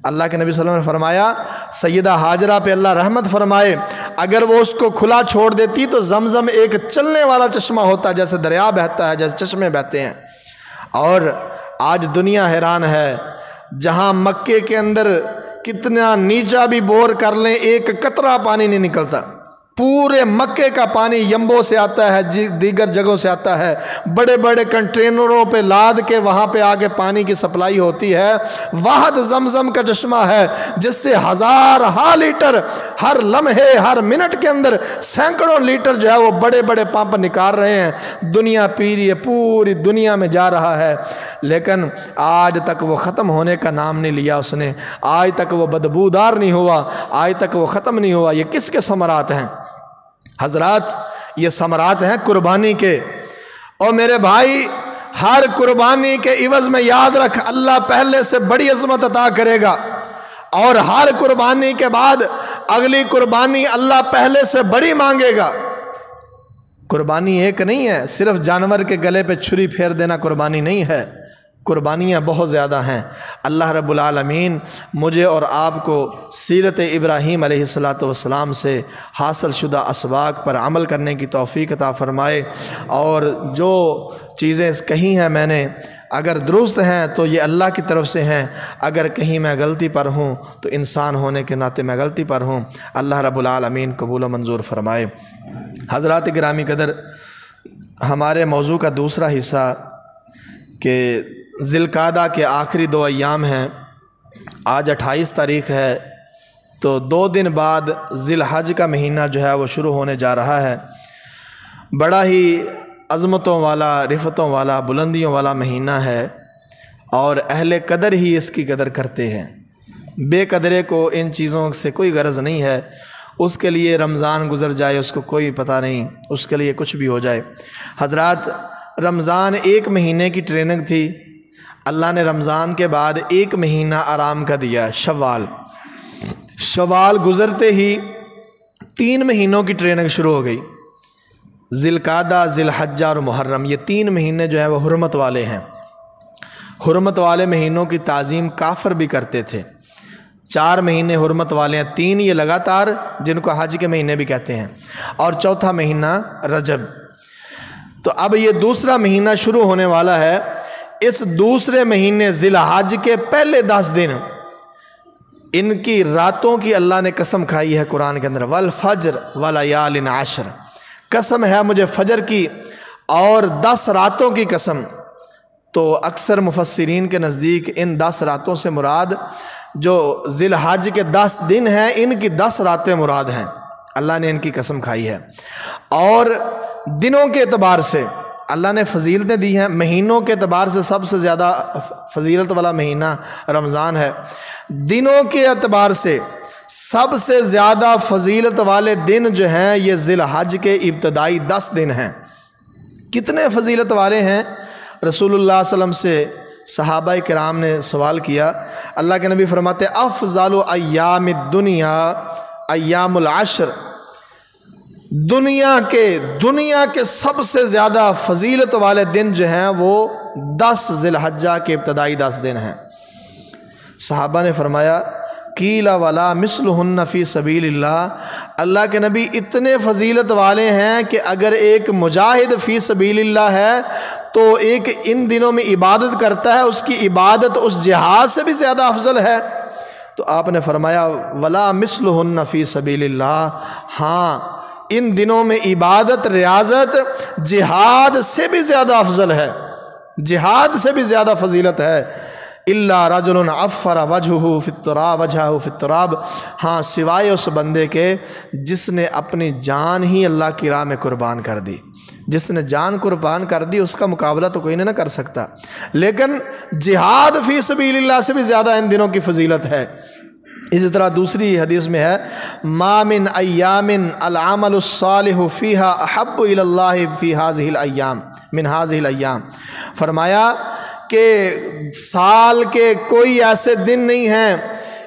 اللہ کے نبی صلی اللہ علیہ وسلم نے فرمایا سیدہ ہاجرہ پہ اللہ رحمت فرمائے، اگر وہ اس کو کھلا چھوڑ دیتی تو زمزم ایک چلنے والا چشمہ ہوتا، جیسے دریا بہتا ہے، جیسے چشمے بہتے ہیں۔ اور آج دنیا حیران ہے، جہاں مکے کے اندر کتنا نیچا بھی بور کر لیں ایک قطرہ پانی نہیں نکلتا، پورے مکے کا پانی یمبو سے آتا ہے، دیگر جگہوں سے آتا ہے، بڑے بڑے کنٹینروں پہ لاد کے وہاں پہ آگے پانی کی سپلائی ہوتی ہے۔ واحد زمزم کا چشمہ ہے جس سے ہزارہا لیٹر ہر لمحے ہر منٹ کے اندر سینکڑوں لیٹر جو ہے وہ بڑے بڑے پمپ نکال رہے ہیں، دنیا پی رہی ہے، پوری دنیا میں جا رہا ہے، لیکن آج تک وہ ختم ہونے کا نام نہیں لیا اس نے، آج تک وہ بدبودار نہیں ہوا، آج تک وہ ختم نہیں ہوا۔ یہ کس کے ثمرات ہیں حضرات؟ یہ ثمرات ہیں قربانی کے۔ اور میرے بھائی، ہر قربانی کے عوض میں یاد رکھ اللہ پہلے سے بڑی عظمت عطا کرے گا، اور ہر قربانی کے بعد اگلی قربانی اللہ پہلے سے بڑی مانگے گا۔ قربانی ایک نہیں ہے، صرف جانور کے گلے پہ چھری پھیر دینا قربانی نہیں ہے، قربانیاں بہت زیادہ ہیں۔ اللہ رب العالمین مجھے اور آپ کو سیرت ابراہیم علیہ السلام سے حاصل شدہ اسباق پر عمل کرنے کی توفیق عطا فرمائے، اور جو چیزیں کہی ہیں میں نے اگر درست ہیں تو یہ اللہ کی طرف سے ہیں، اگر کہیں میں غلطی پر ہوں تو انسان ہونے کے ناطے میں غلطی پر ہوں، اللہ رب العالمین قبول و منظور فرمائے۔ حضرات گرامی قدر، ہمارے موضوع کا دوسرا حصہ کہ ذی القعدہ کے آخری 2 ایام ہیں، آج 28 تاریخ ہے، تو 2 دن بعد ذی الحج کا مہینہ جو ہے وہ شروع ہونے جا رہا ہے۔ بڑا ہی عظمتوں والا، رفتوں والا، بلندیوں والا مہینہ ہے، اور اہل قدر ہی اس کی قدر کرتے ہیں، بے قدرے کو ان چیزوں سے کوئی غرض نہیں ہے، اس کے لیے رمضان گزر جائے اس کو کوئی پتہ نہیں، اس کے لیے کچھ بھی ہو جائے۔ حضرات، رمضان 1 مہینے کی ٹریننگ تھی، اللہ نے رمضان کے بعد 1 مہینہ آرام کا دیا، شوال گزرتے ہی 3 مہینوں کی ٹریننگ شروع ہو گئی۔ ذی القعدہ، ذی الحجہ اور محرم، یہ 3 مہینے جو ہیں وہ حرمت والے ہیں۔ حرمت والے مہینوں کی تعظیم کافر بھی کرتے تھے۔ 4 مہینے حرمت والے ہیں، 3 یہ لگاتار جن کو حج کے مہینے بھی کہتے ہیں، اور چوتھا مہینہ رجب۔ تو اب یہ دوسرا مہینہ شروع ہونے والا ہے۔ اس دوسرے مہینے ذی الحج کے پہلے 10 دن ان کی راتوں کی اللہ نے قسم کھائی ہے قرآن کے اندر، والفجر ولیال عشر، قسم ہے مجھے فجر کی اور 10 راتوں کی قسم۔ تو اکثر مفسرین کے نزدیک ان 10 راتوں سے مراد جو ذی الحج کے 10 دن ہیں، ان کی 10 راتیں مراد ہیں، اللہ نے ان کی قسم کھائی ہے۔ اور دنوں کے اعتبار سے اللہ نے فضیلتیں دی ہیں، مہینوں کے اعتبار سے سب سے زیادہ فضیلت والا مہینہ رمضان ہے، دنوں کے اعتبار سے سب سے زیادہ فضیلت والے دن جو ہیں یہ ذی الحج کے ابتدائی 10 دن ہیں۔ کتنے فضیلت والے ہیں؟ رسول اللہ صلی اللہ علیہ وسلم سے صحابہ کرام نے سوال کیا، اللہ کے نبی فرماتے افضل ایام الدنیا ایام العشر، دنیا کے سب سے زیادہ فضیلت والے دن جو ہیں وہ 10 ذی الحجہ کے ابتدائی 10 دن ہیں۔ صحابہ نے فرمایا قیل ولا مثلہن فی سبیل اللہ، اللہ کے نبی اتنے فضیلت والے ہیں کہ اگر ایک مجاہد فی سبیل اللہ ہے تو ایک ان دنوں میں عبادت کرتا ہے، اس کی عبادت اس جہاد سے بھی زیادہ افضل ہے۔ تو آپ نے فرمایا ولا مثلہن فی سبیل اللہ، ہاں ان دنوں میں عبادت، ریاضت جہاد سے بھی زیادہ افضل ہے، جہاد سے بھی زیادہ فضیلت ہے۔ الا رجل عفر وجهه في التراب، ہاں سوائے اس بندے کے جس نے اپنی جان ہی اللہ کی راہ میں قربان کر دی، جس نے جان قربان کر دی اس کا مقابلہ تو کوئی نہ کر سکتا۔ لیکن جہاد فی سبیل اللہ سے بھی زیادہ ان دنوں کی فضیلت ہے۔ اسی طرح دوسری حدیث میں ہے ما من ایام العمل الصالح فیہا احب الی اللہ فی ہذہ الایام من ہذہ الایام، فرمایا کہ سال کے کوئی ایسے دن نہیں ہیں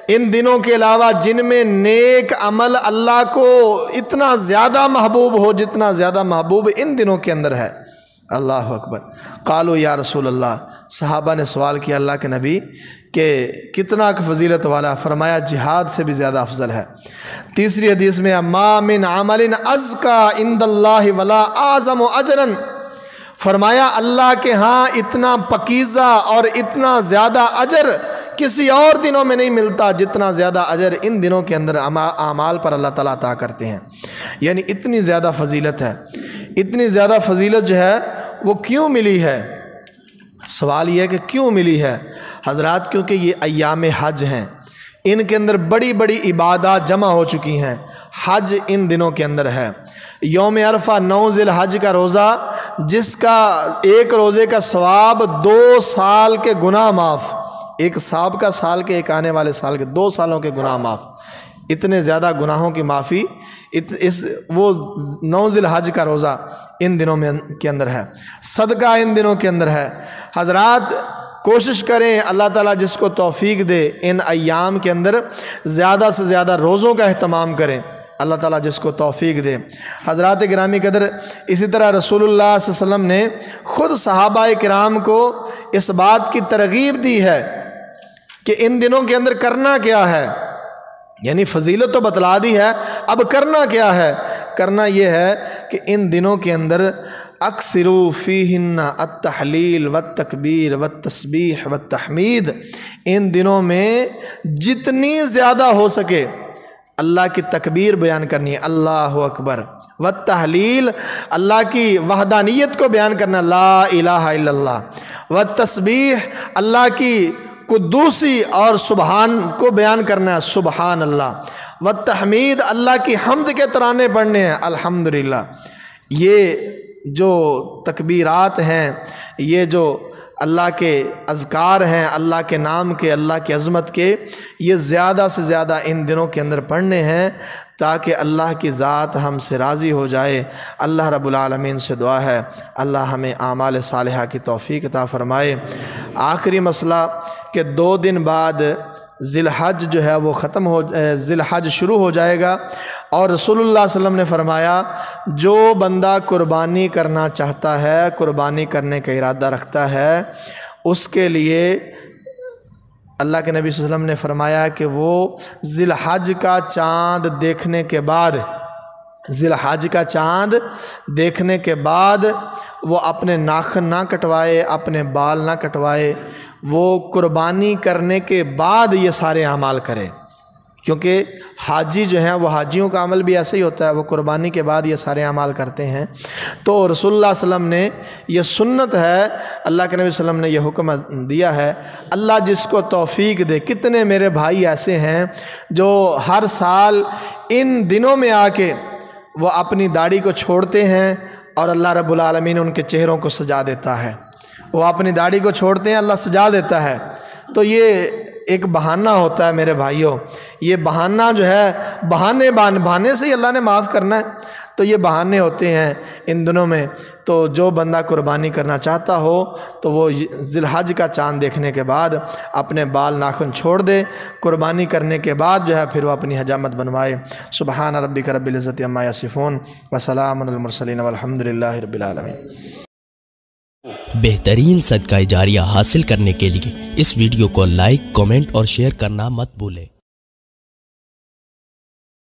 ان دنوں کے علاوہ جن میں نیک عمل اللہ کو اتنا زیادہ محبوب ہو جتنا زیادہ محبوب ان دنوں کے اندر ہے۔ اللہ اکبر۔ قالوا یا رسول اللہ، صحابہ نے سوال کیا اللہ کے نبی کہ کتنا فضیلت والا؟ فرمایا جہاد سے بھی زیادہ افضل ہے۔ تیسری حدیث میں ما من عمل ازکا عند اللہ ولا اعظم اجرا، فرمایا اللہ کے ہاں اتنا پکیزہ اور اتنا زیادہ اجر کسی اور دنوں میں نہیں ملتا جتنا زیادہ اجر ان دنوں کے اندر اعمال پر اللہ تعالیٰ عطا کرتے ہیں۔ یعنی اتنی زیادہ فضیلت ہے۔ اتنی زیادہ فضیلت جو ہے وہ کیوں ملی ہے؟ سوال یہ ہے کہ کیوں ملی ہے حضرات؟ کیونکہ یہ ایام حج ہیں، ان کے اندر بڑی بڑی عبادات جمع ہو چکی ہیں۔ حج ان دنوں کے اندر ہے۔ یوم عرفہ 9 ذی الحج کا روزہ، جس کا ایک روزے کا ثواب 2 سال کے گناہ معاف، ایک سابقہ سال کے ایک آنے والے سال کے 2 سالوں کے گناہ معاف، اتنے زیادہ گناہوں کی معافی وہ 9 ذی الحج کا روزہ ان دنوں میں کے اندر ہے۔ صدقہ ان دنوں کے اندر ہے۔ حضرات کوشش کریں، اللہ تعالیٰ جس کو توفیق دے ان ایام کے اندر زیادہ سے زیادہ روزوں کا اہتمام کریں، اللہ تعالیٰ جس کو توفیق دے۔ حضرات گرامی قدر، اسی طرح رسول اللہ صلی اللہ علیہ وسلم نے خود صحابہ کرام کو اس بات کی ترغیب دی ہے کہ ان دنوں کے اندر کرنا کیا ہے، یعنی فضیلت تو بتلا دی ہے، اب کرنا کیا ہے؟ کرنا یہ ہے کہ ان دنوں کے اندر اکثروا فیہن التحلیل والتکبیر والتسبیح والتحمید، ان دنوں میں جتنی زیادہ ہو سکے اللہ کی تکبیر بیان کرنی ہے، اللہ اکبر، والتحلیل، اللہ کی وحدانیت کو بیان کرنا، لا الہ الا اللہ، والتسبیح، اللہ کی قدوسی اور سبحان کو بیان کرنا ہے، سبحان اللہ، والتحمید، اللہ کی حمد کے ترانے پڑھنے ہیں، الحمدللہ۔ یہ جو تکبیرات ہیں، یہ جو اللہ کے اذکار ہیں، اللہ کے نام کے، اللہ کی عظمت کے، یہ زیادہ سے زیادہ ان دنوں کے اندر پڑھنے ہیں تاکہ اللہ کی ذات ہم سے راضی ہو جائے۔ اللہ رب العالمین سے دعا ہے اللہ ہمیں اعمال صالحہ کی توفیق عطا فرمائے۔ آخری مسئلہ کہ 2 دن بعد ذی الحج جو ہے وہ ذی الحج شروع ہو جائے گا، اور رسول اللہ صلی اللہ علیہ وسلم نے فرمایا جو بندہ قربانی کرنا چاہتا ہے، قربانی کرنے کا ارادہ رکھتا ہے، اس کے لیے اللہ کے نبی صلی اللہ علیہ وسلم نے فرمایا کہ وہ ذی الحج کا چاند دیکھنے کے بعد، ذی الحج کا چاند دیکھنے کے بعد وہ اپنے ناخن نہ کٹوائے، اپنے بال نہ کٹوائے، وہ قربانی کرنے کے بعد یہ سارے اعمال کرے، کیونکہ حاجی جو ہیں وہ حاجیوں کا عمل بھی ایسا ہی ہوتا ہے، وہ قربانی کے بعد یہ سارے اعمال کرتے ہیں۔ تو رسول اللہ صلی اللہ علیہ وسلم نے یہ سنت ہے، اللہ کے نبی صلی اللہ علیہ وسلم نے یہ حکم دیا ہے۔ اللہ جس کو توفیق دے، کتنے میرے بھائی ایسے ہیں جو ہر سال ان دنوں میں آ کے وہ اپنی داڑھی کو چھوڑتے ہیں اور اللہ رب العالمین ان کے چہروں کو سجا دیتا ہے، وہ اپنی داڑھی کو چھوڑتے ہیں، اللہ سجا دیتا ہے۔ تو یہ ایک بہانہ ہوتا ہے میرے بھائیوں، یہ بہانہ جو ہے، بہانے سے ہی اللہ نے معاف کرنا ہے، تو یہ بہانے ہوتے ہیں ان دنوں میں۔ تو جو بندہ قربانی کرنا چاہتا ہو تو وہ ذی الحج کا چاند دیکھنے کے بعد اپنے بال ناخن چھوڑ دے، قربانی کرنے کے بعد جو ہے پھر وہ اپنی حجامت بنوائے۔ سبحان ربک رب العزت عما یصفون وسلام علی المرسلین والحمد للہ رب العالمین۔ بہترین صدقہ جاریہ حاصل کرنے کے لیے اس ویڈیو کو لائک، کمنٹ اور شیئر کرنا مت بھولیں۔